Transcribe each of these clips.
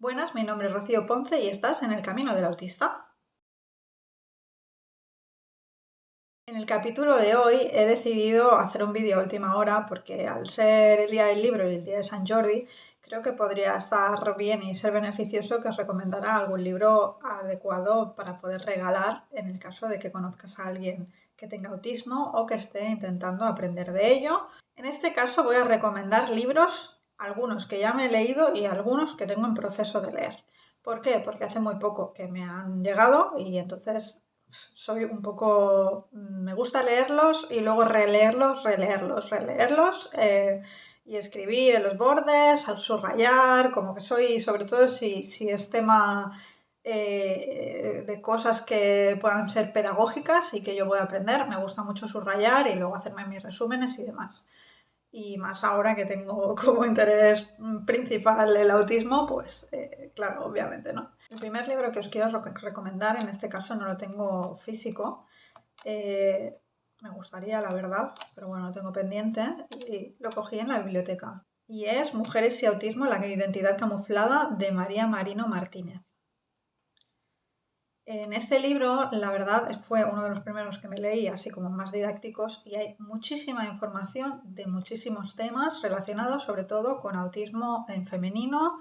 Buenas, mi nombre es Rocío Ponce y estás en El Camino del Autista. En el capítulo de hoy he decidido hacer un vídeo a última hora porque al ser el día del libro y el día de San Jordi, creo que podría estar bien y ser beneficioso que os recomendara algún libro adecuado para poder regalar en el caso de que conozcas a alguien que tenga autismo o que esté intentando aprender de ello. En este caso voy a recomendar libros, algunos que ya me he leído y algunos que tengo en proceso de leer. ¿Por qué? Porque hace muy poco que me han llegado y entonces soy un poco, me gusta leerlos y luego releerlos y escribir en los bordes, al subrayar, como que soy, sobre todo si es tema de cosas que puedan ser pedagógicas y que yo voy a aprender, me gusta mucho subrayar y luego hacerme mis resúmenes y demás. Y más ahora que tengo como interés principal el autismo, pues claro, obviamente, ¿no? El primer libro que os quiero recomendar, en este caso no lo tengo físico, eh, me gustaría, la verdad, pero bueno, lo tengo pendiente y lo cogí en la biblioteca. Y es Mujeres y autismo, la identidad camuflada de María Marino Martínez. En este libro, la verdad, fue uno de los primeros que me leí, así como más didácticos, y hay muchísima información de muchísimos temas relacionados sobre todo con autismo en femenino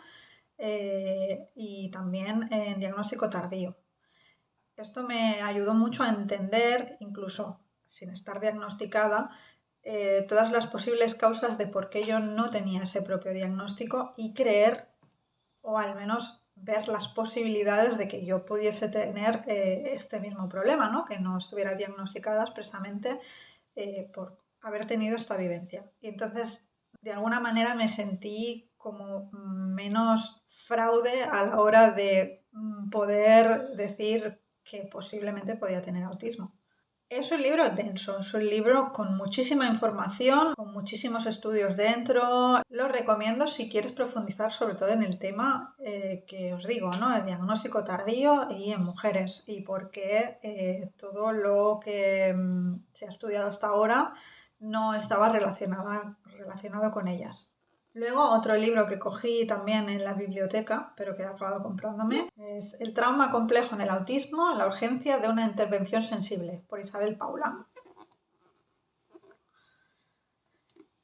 y también en diagnóstico tardío. Esto me ayudó mucho a entender, incluso sin estar diagnosticada, todas las posibles causas de por qué yo no tenía ese propio diagnóstico y creer o al menos ver las posibilidades de que yo pudiese tener este mismo problema, ¿no? Que no estuviera diagnosticada expresamente por haber tenido esta vivencia. Y entonces, de alguna manera me sentí como menos fraude a la hora de poder decir que posiblemente podía tener autismo. Es un libro denso, es un libro con muchísima información, con muchísimos estudios dentro. Lo recomiendo si quieres profundizar sobre todo en el tema que os digo, ¿no? El diagnóstico tardío y en mujeres y por qué todo lo que se ha estudiado hasta ahora no estaba relacionado con ellas. Luego, otro libro que cogí también en la biblioteca, pero que he acabado comprándome, es El trauma complejo en el autismo, la urgencia de una intervención sensible, por Isabel Paula.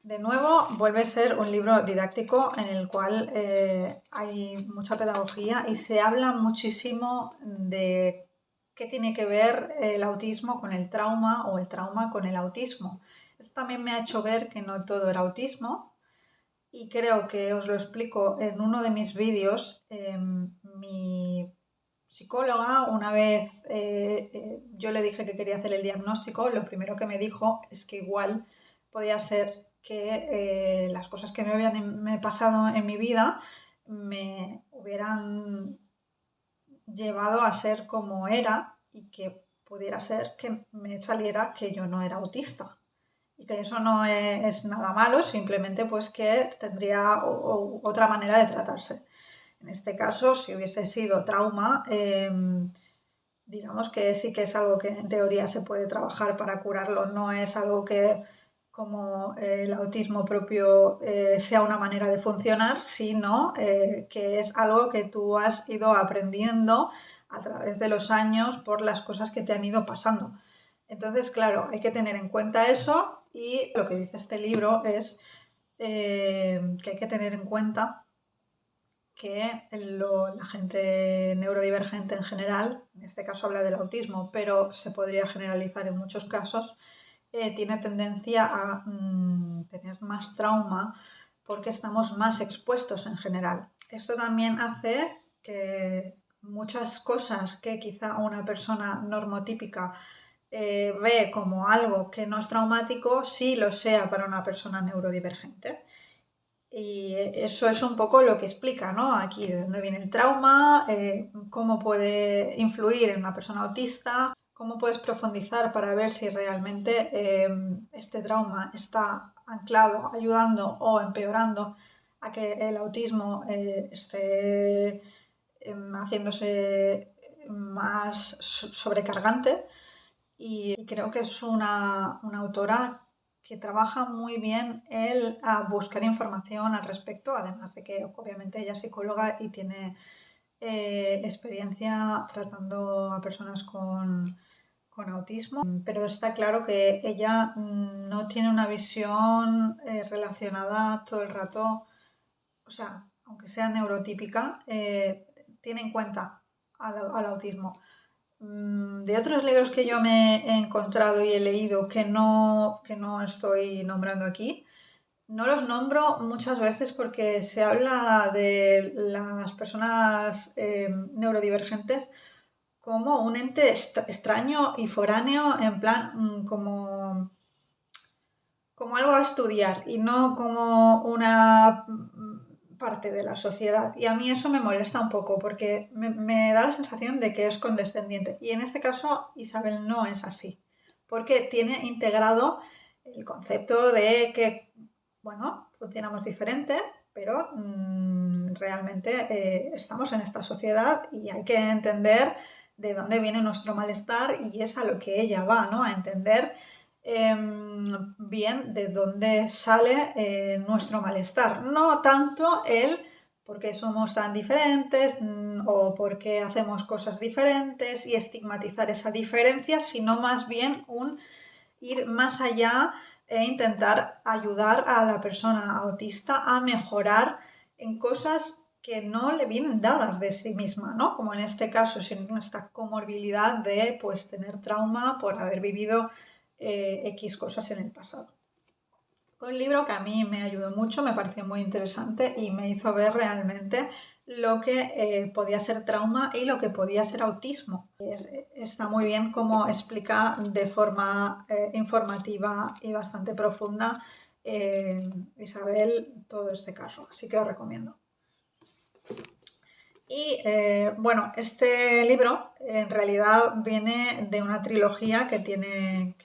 De nuevo, vuelve a ser un libro didáctico en el cual hay mucha pedagogía y se habla muchísimo de qué tiene que ver el autismo con el trauma o el trauma con el autismo. Esto también me ha hecho ver que no todo era autismo, y creo que os lo explico en uno de mis vídeos. Mi psicóloga, una vez yo le dije que quería hacer el diagnóstico, lo primero que me dijo es que igual podía ser que las cosas que me habían pasado en mi vida me hubieran llevado a ser como era y que pudiera ser que me saliera que yo no era autista y que eso no es nada malo, simplemente pues que tendría otra manera de tratarse. En este caso, si hubiese sido trauma, digamos que sí que es algo que en teoría se puede trabajar para curarlo, no es algo que como el autismo propio sea una manera de funcionar, sino que es algo que tú has ido aprendiendo a través de los años por las cosas que te han ido pasando. Entonces, claro, hay que tener en cuenta eso y lo que dice este libro es que hay que tener en cuenta que la gente neurodivergente en general, en este caso habla del autismo, pero se podría generalizar en muchos casos, tiene tendencia a tener más trauma porque estamos más expuestos en general. Esto también hace que muchas cosas que quizá una persona normotípica ve como algo que no es traumático, sí lo sea para una persona neurodivergente. Y eso es un poco lo que explica, ¿no? Aquí de dónde viene el trauma, cómo puede influir en una persona autista, cómo puedes profundizar para ver si realmente este trauma está anclado, ayudando o empeorando a que el autismo esté haciéndose más sobrecargante. Y creo que es una autora que trabaja muy bien el buscar información al respecto, además de que obviamente ella es psicóloga y tiene experiencia tratando a personas con autismo, pero está claro que ella no tiene una visión relacionada todo el rato, o sea, aunque sea neurotípica, tiene en cuenta al autismo. De otros libros que yo me he encontrado y he leído que no estoy nombrando aquí, no los nombro muchas veces porque se habla de las personas neurodivergentes como un ente extraño y foráneo, en plan como algo a estudiar y no como una parte de la sociedad. Y a mí eso me molesta un poco porque me da la sensación de que es condescendiente. Y en este caso Isabel no es así, porque tiene integrado el concepto de que, bueno, funcionamos diferente, pero realmente estamos en esta sociedad y hay que entender de dónde viene nuestro malestar y es a lo que ella va, ¿no? A entender bien de dónde sale nuestro malestar. No tanto el por qué somos tan diferentes o por qué hacemos cosas diferentes y estigmatizar esa diferencia, sino más bien un ir más allá e intentar ayudar a la persona autista a mejorar en cosas que no le vienen dadas de sí misma, ¿no? Como en este caso, sin esta comorbilidad de pues tener trauma por haber vivido X cosas en el pasado. Fue un libro que a mí me ayudó mucho, me pareció muy interesante y me hizo ver realmente lo que podía ser trauma y lo que podía ser autismo. Está muy bien cómo explica de forma informativa y bastante profunda Isabel todo este caso, así que lo recomiendo. Y bueno, este libro en realidad viene de una trilogía que tiene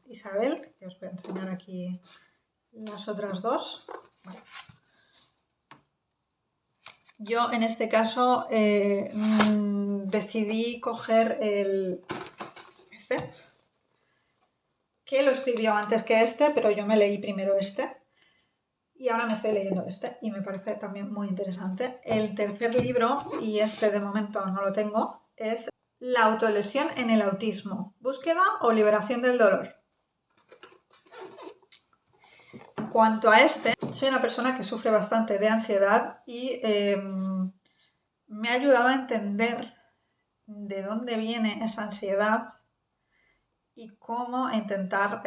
Isabel, que os voy a enseñar aquí las otras dos. Vale. Yo en este caso decidí coger este, que lo escribió antes que este, pero yo me leí primero este. Y ahora me estoy leyendo este y me parece también muy interesante. El tercer libro, y este de momento no lo tengo, es La autolesión en el autismo, búsqueda o liberación del dolor. En cuanto a este, soy una persona que sufre bastante de ansiedad y me ha ayudado a entender de dónde viene esa ansiedad y cómo intentar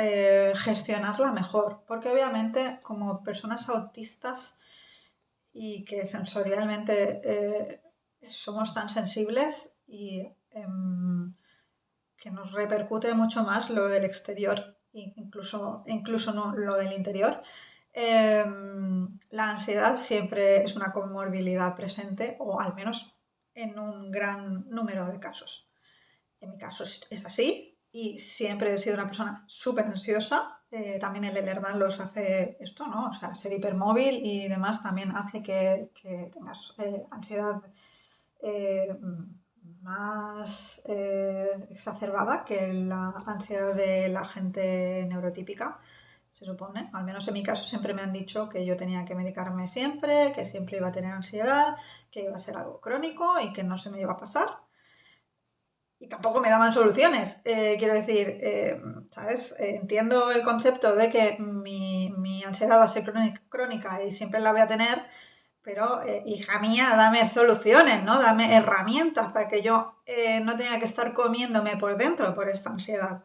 gestionarla mejor. Porque obviamente como personas autistas y que sensorialmente somos tan sensibles y que nos repercute mucho más lo del exterior, incluso no lo del interior. La ansiedad siempre es una comorbilidad presente, o al menos en un gran número de casos. En mi caso es así y siempre he sido una persona súper ansiosa. También el Ehlers-Danlos hace esto, ¿no? O sea, ser hipermóvil y demás también hace que tengas ansiedad más exacerbada que la ansiedad de la gente neurotípica, se supone. Al menos en mi caso siempre me han dicho que yo tenía que medicarme siempre, que siempre iba a tener ansiedad, que iba a ser algo crónico y que no se me iba a pasar. Y tampoco me daban soluciones. Quiero decir, ¿sabes? Entiendo el concepto de que mi ansiedad va a ser crónica y siempre la voy a tener, pero hija mía, dame soluciones, ¿no? Dame herramientas para que yo no tenga que estar comiéndome por dentro por esta ansiedad.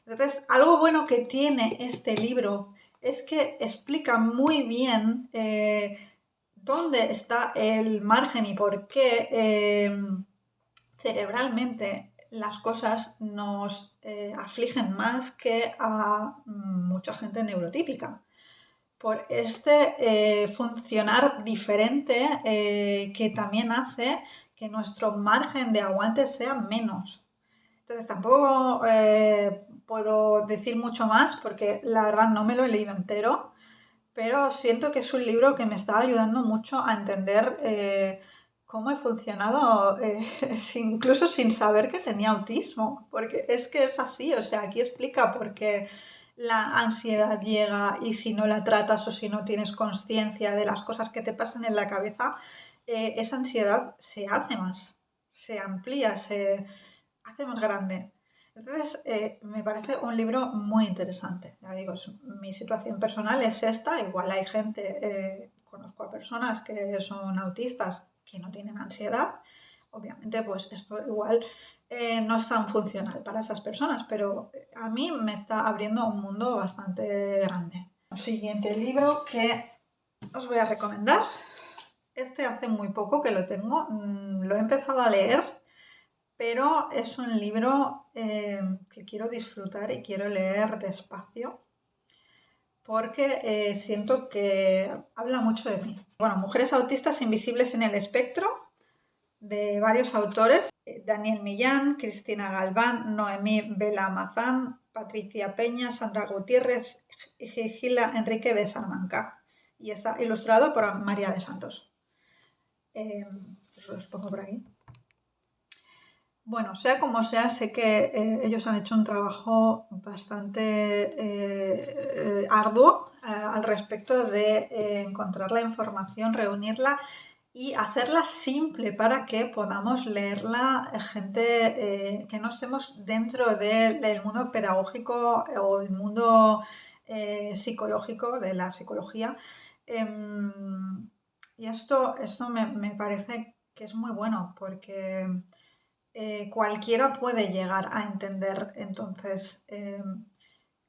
Entonces, algo bueno que tiene este libro es que explica muy bien dónde está el margen y por qué cerebralmente las cosas nos afligen más que a mucha gente neurotípica. Por este funcionar diferente que también hace que nuestro margen de aguante sea menos. Entonces tampoco puedo decir mucho más porque la verdad no me lo he leído entero, pero siento que es un libro que me está ayudando mucho a entender cómo he funcionado, incluso sin saber que tenía autismo, porque es que es así, o sea, aquí explica por qué la ansiedad llega y si no la tratas o si no tienes conciencia de las cosas que te pasan en la cabeza, esa ansiedad se hace más, se amplía, se hace más grande. Entonces, me parece un libro muy interesante. Ya digo, mi situación personal es esta. Igual hay gente, conozco a personas que son autistas que no tienen ansiedad. Obviamente, pues esto igual no es tan funcional para esas personas, pero a mí me está abriendo un mundo bastante grande. El siguiente libro que os voy a recomendar. Este hace muy poco que lo tengo, lo he empezado a leer, pero es un libro que quiero disfrutar y quiero leer despacio porque siento que habla mucho de mí. Bueno, Mujeres autistas invisibles en el espectro, de varios autores, Daniel Millán, Cristina Galván, Noemí Vela Mazán, Patricia Peña, Sandra Gutiérrez y Gila Enrique de Salamanca. Y está ilustrado por María de Santos. Os los pongo por aquí. Bueno, sea como sea, sé que ellos han hecho un trabajo bastante arduo al respecto de encontrar la información, reunirla y hacerla simple para que podamos leerla gente que no estemos dentro del mundo pedagógico o el mundo psicológico, de la psicología. Y esto me parece que es muy bueno porque cualquiera puede llegar a entender entonces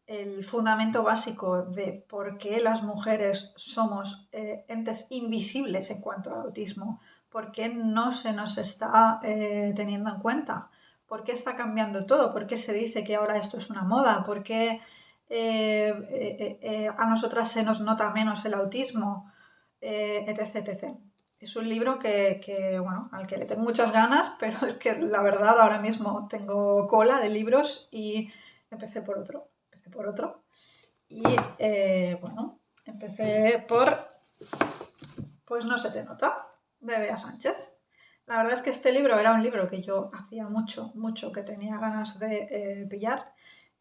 el fundamento básico de por qué las mujeres somos entes invisibles en cuanto al autismo, por qué no se nos está teniendo en cuenta, por qué está cambiando todo, por qué se dice que ahora esto es una moda, por qué a nosotras se nos nota menos el autismo, etc, etc. Es un libro bueno, al que le tengo muchas ganas, pero es que la verdad ahora mismo tengo cola de libros y empecé por otro. Y bueno, empecé por Pues no se te nota, de Bea Sánchez. La verdad es que este libro era un libro que yo hacía mucho que tenía ganas de pillar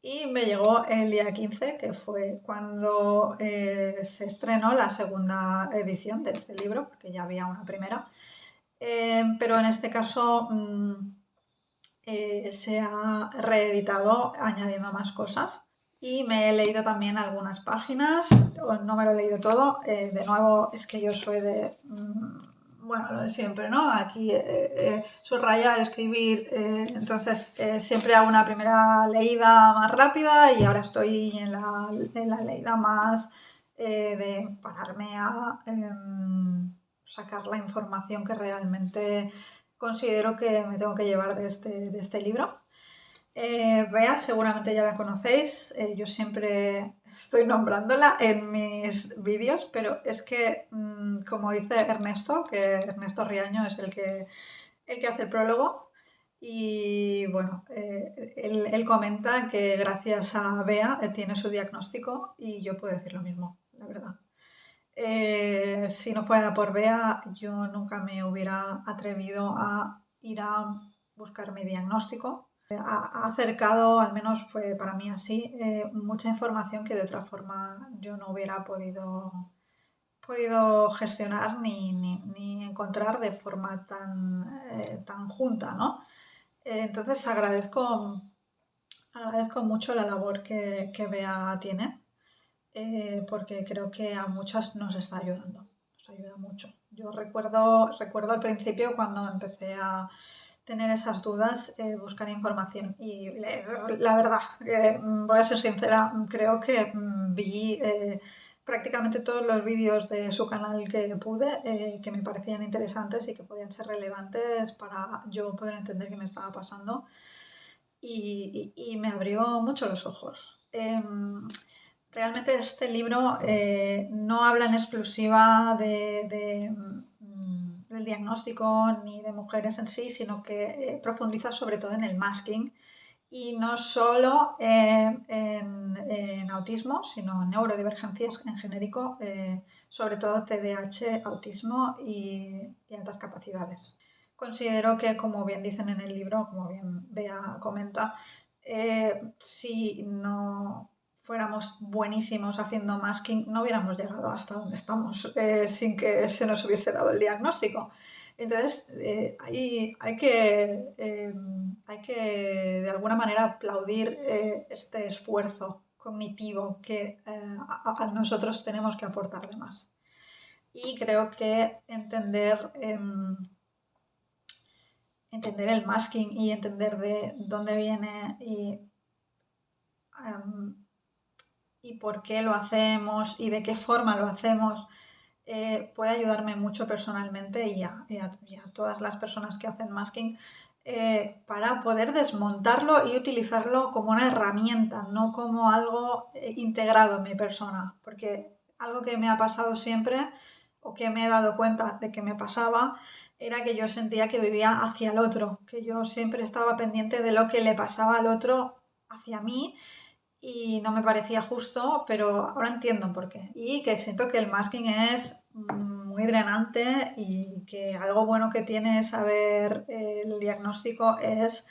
y me llegó el día 15, que fue cuando se estrenó la segunda edición de este libro, porque ya había una primera. Pero en este caso se ha reeditado añadiendo más cosas y me he leído también algunas páginas, no me lo he leído todo, de nuevo es que yo soy de, bueno, lo de siempre, ¿no? Aquí subrayar, escribir, entonces siempre hago una primera leída más rápida y ahora estoy en la leída más de pararme a sacar la información que realmente considero que me tengo que llevar de este libro. Bea, seguramente ya la conocéis, yo siempre estoy nombrándola en mis vídeos, pero es que, como dice Ernesto, que Ernesto Riaño es el que hace el prólogo, y bueno, él comenta que gracias a Bea tiene su diagnóstico y yo puedo decir lo mismo, la verdad. Si no fuera por Bea, yo nunca me hubiera atrevido a ir a buscar mi diagnóstico. Ha acercado, al menos fue para mí así, mucha información que de otra forma yo no hubiera podido gestionar ni encontrar de forma tan junta, ¿no? Entonces agradezco mucho la labor que Bea tiene porque creo que a muchas nos está ayudando, nos ayuda mucho. Yo recuerdo al principio cuando empecé a tener esas dudas, buscar información y la verdad, voy a ser sincera, creo que vi prácticamente todos los vídeos de su canal que pude, que me parecían interesantes y que podían ser relevantes para yo poder entender qué me estaba pasando y me abrió mucho los ojos. Realmente este libro no habla en exclusiva del diagnóstico ni de mujeres en sí, sino que profundiza sobre todo en el masking y no solo en autismo, sino en neurodivergencias en genérico, sobre todo TDAH, autismo y altas capacidades. Considero que, como bien dicen en el libro, como bien Bea comenta, si no fuéramos buenísimos haciendo masking, no hubiéramos llegado hasta donde estamos sin que se nos hubiese dado el diagnóstico. Entonces, hay que de alguna manera aplaudir este esfuerzo cognitivo que a nosotros tenemos que aportar de más. Y creo que entender el masking y entender de dónde viene em, y por qué lo hacemos y de qué forma lo hacemos puede ayudarme mucho personalmente y a todas las personas que hacen masking para poder desmontarlo y utilizarlo como una herramienta, no como algo integrado en mi persona. Porque algo que me ha pasado siempre o que me he dado cuenta de que me pasaba era que yo sentía que vivía hacia el otro, que yo siempre estaba pendiente de lo que le pasaba al otro hacia mí y no me parecía justo, pero ahora entiendo por qué. Y que siento que el masking es muy drenante y que algo bueno que tiene saber el diagnóstico es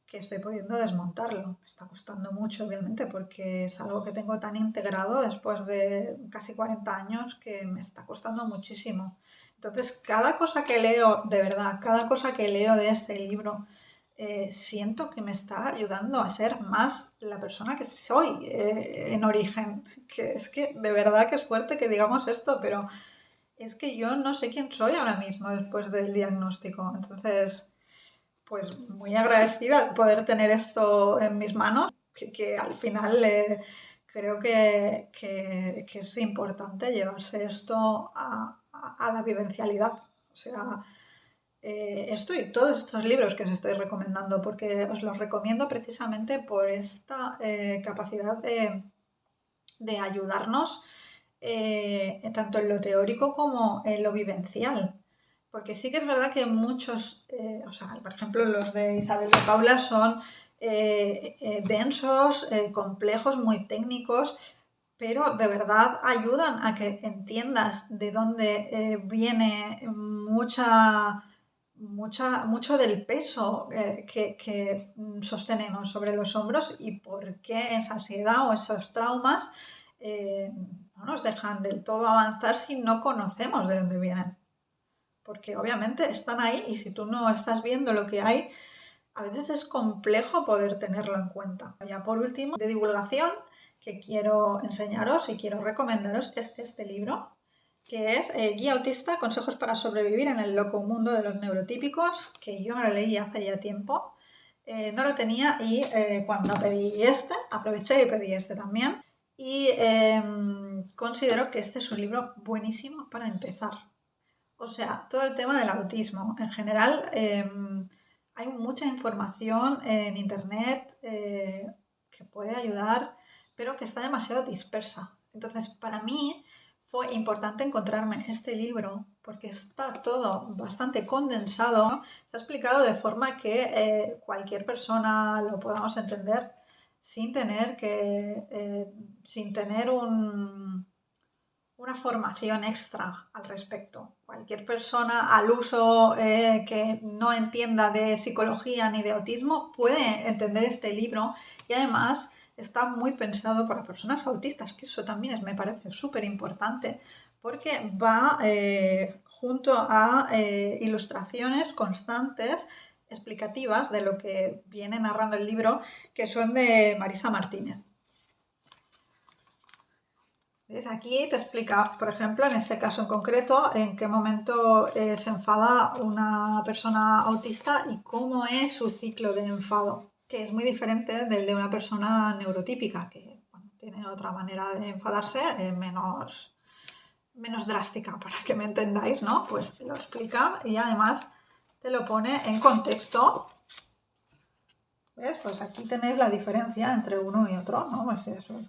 que estoy pudiendo desmontarlo. Me está costando mucho, obviamente, porque es algo que tengo tan integrado después de casi 40 años que me está costando muchísimo. Entonces, cada cosa que leo, de verdad, cada cosa que leo de este libro, siento que me está ayudando a ser más la persona que soy en origen. Que es que de verdad que es fuerte que digamos esto, pero es que yo no sé quién soy ahora mismo después del diagnóstico. Entonces, pues muy agradecida de poder tener esto en mis manos, que al final creo que es importante llevarse esto a la vivencialidad. O sea, esto y todos estos libros que os estoy recomendando, porque os los recomiendo precisamente por esta capacidad de ayudarnos tanto en lo teórico como en lo vivencial. Porque sí que es verdad que muchos, o sea, por ejemplo, los de Isabel de Paula son densos, complejos, muy técnicos, pero de verdad ayudan a que entiendas de dónde viene mucho del peso que sostenemos sobre los hombros y por qué esa ansiedad o esos traumas no nos dejan del todo avanzar si no conocemos de dónde vienen. Porque obviamente están ahí y si tú no estás viendo lo que hay, a veces es complejo poder tenerlo en cuenta. Ya por último, de divulgación que quiero enseñaros y quiero recomendaros es este libro, que es Guía Autista, consejos para sobrevivir en el loco mundo de los neurotípicos, que yo me lo leí hace ya tiempo. No lo tenía y cuando pedí este, aproveché y pedí este también. Y considero que este es un libro buenísimo para empezar. O sea, todo el tema del autismo. En general, hay mucha información en Internet que puede ayudar, pero que está demasiado dispersa. Entonces, para mí fue importante encontrarme este libro porque está todo bastante condensado, ¿no? Está explicado de forma que cualquier persona lo podamos entender sin tener sin tener una formación extra al respecto. Cualquier persona al uso que no entienda de psicología ni de autismo puede entender este libro y además está muy pensado para personas autistas, que eso también me parece súper importante porque va junto a ilustraciones constantes explicativas de lo que viene narrando el libro, que son de Marisa Martínez. ¿Ves? Aquí te explica, por ejemplo, en este caso en concreto, en qué momento se enfada una persona autista y cómo es su ciclo de enfado, que es muy diferente del de una persona neurotípica, que bueno, tiene otra manera de enfadarse, menos drástica, para que me entendáis, ¿no? Pues te lo explica y además te lo pone en contexto. ¿Ves? Pues aquí tenéis la diferencia entre uno y otro, ¿no? Pues eso.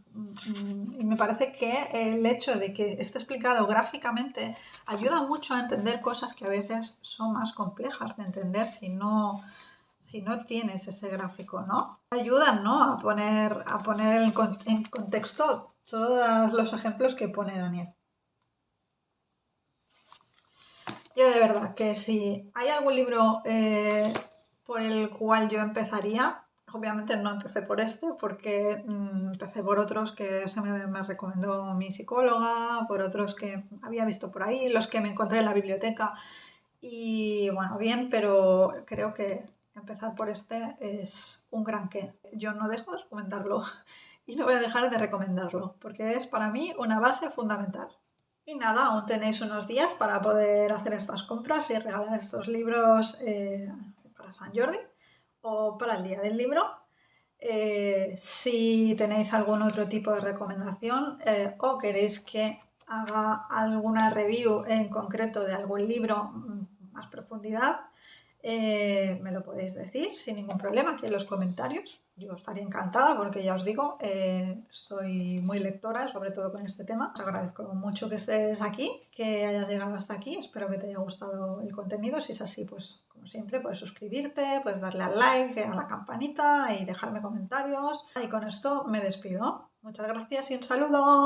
Y me parece que el hecho de que esté explicado gráficamente ayuda mucho a entender cosas que a veces son más complejas de entender si no tienes ese gráfico, ¿no? Ayudan, ¿no? A poner en contexto todos los ejemplos que pone Daniel. Yo de verdad que si hay algún libro por el cual yo empezaría, Obviamente no empecé por este porque empecé por otros que me recomendó mi psicóloga, por otros que había visto por ahí, los que me encontré en la biblioteca. Y bueno, bien, pero creo que empezar por este es un gran qué. Yo no dejo de recomendarlo y no voy a dejar de recomendarlo porque es para mí una base fundamental. Y nada, aún tenéis unos días para poder hacer estas compras y regalar estos libros para San Jordi o para el Día del Libro. Si tenéis algún otro tipo de recomendación o queréis que haga alguna review en concreto de algún libro más profundidad, me lo podéis decir sin ningún problema aquí en los comentarios. Yo estaría encantada porque ya os digo, soy muy lectora, sobre todo con este tema. Os agradezco mucho que estés aquí, que hayas llegado hasta aquí. Espero que te haya gustado el contenido. Si es así, pues como siempre, puedes suscribirte, puedes darle al like, a la campanita y dejarme comentarios. Y con esto me despido. Muchas gracias y un saludo.